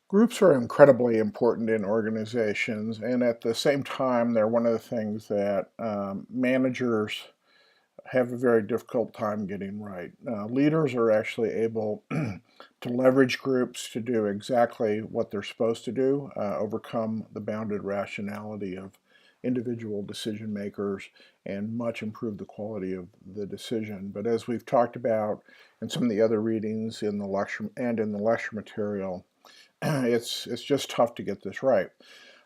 Groups are incredibly important in organizations, and at the same time, they're one of the things that managers have a very difficult time getting right. Leaders are actually able to leverage groups to do exactly what they're supposed to do, overcome the bounded rationality of individual decision makers, and much improve the quality of the decision. But as we've talked about in some of the other readings in the lecture and in the lecture material, it's just tough to get this right.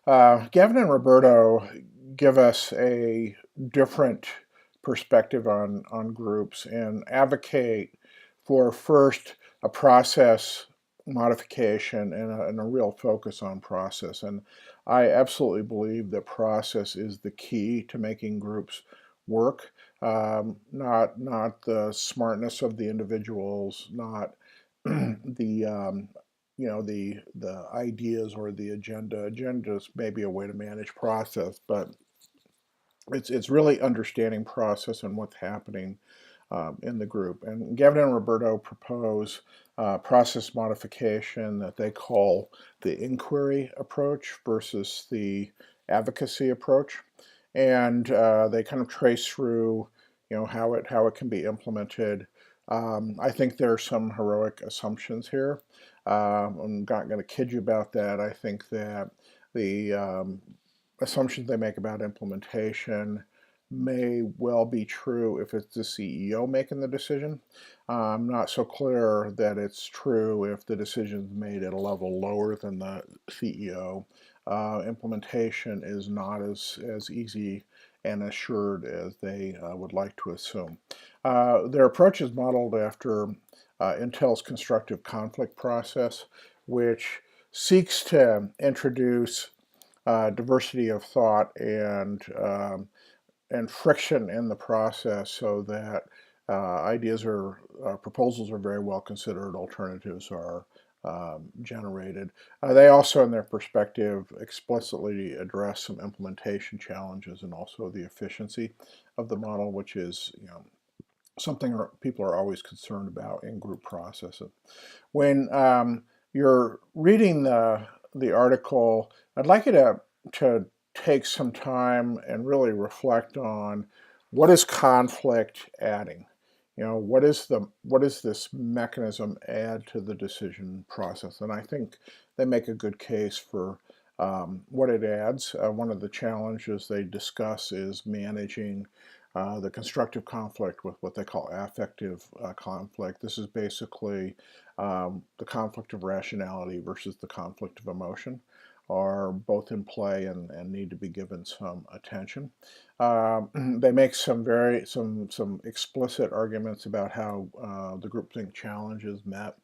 Gavin and Roberto give us a different perspective on groups and advocate for first a process modification and a real focus on process. And I absolutely believe that process is the key to making groups work. Not the smartness of the individuals, not the the ideas or the agenda. Agenda is maybe a way to manage process, but it's really understanding process and what's happening in the group. And Gavin and Roberto propose process modification that they call the inquiry approach versus the advocacy approach, and they kind of trace through, how it can be implemented. I think there are some heroic assumptions here. I'm not going to kid you about that. I think that the assumptions they make about implementation may well be true if it's the CEO making the decision. I'm not so clear that it's true if the decision is made at a level lower than the CEO. Implementation is not as easy and assured as they would like to assume. Their approach is modeled after Intel's constructive conflict process, which seeks to introduce diversity of thought and friction in the process so that ideas or proposals are very well considered, alternatives are generated. They also, in their perspective, explicitly address some implementation challenges and also the efficiency of the model, which is something people are always concerned about in group processes. When you're reading the article, I'd like you to take some time and really reflect on what is conflict adding. What does this mechanism add to the decision process? And I think they make a good case for what it adds. One of the challenges they discuss is managing the constructive conflict with what they call affective conflict. This is basically the conflict of rationality versus the conflict of emotion are both in play and need to be given some attention. They make some explicit arguments about how the groupthink challenge is met.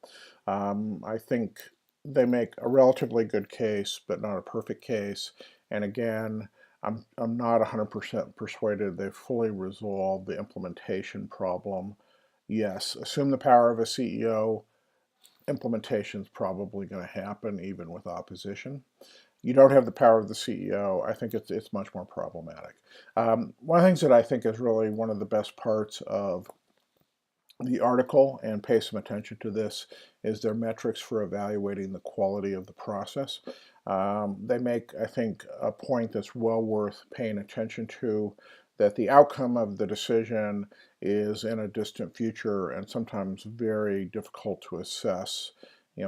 I think they make a relatively good case, but not a perfect case. And again, I'm not 100% persuaded they've fully resolved the implementation problem. Yes, assume the power of a CEO. Implementation is probably going to happen even with opposition. You don't have the power of the CEO. I think it's much more problematic. One of the things that I think is really one of the best parts of the article, and pay some attention to this, is their metrics for evaluating the quality of the process. They make, I think, a point that's well worth paying attention to, that the outcome of the decision is in a distant future and sometimes very difficult to assess,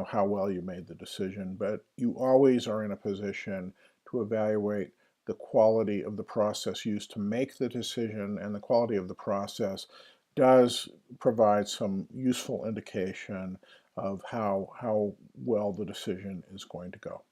how well you made the decision. But you always are in a position to evaluate the quality of the process used to make the decision, and the quality of the process does provide some useful indication of how well the decision is going to go.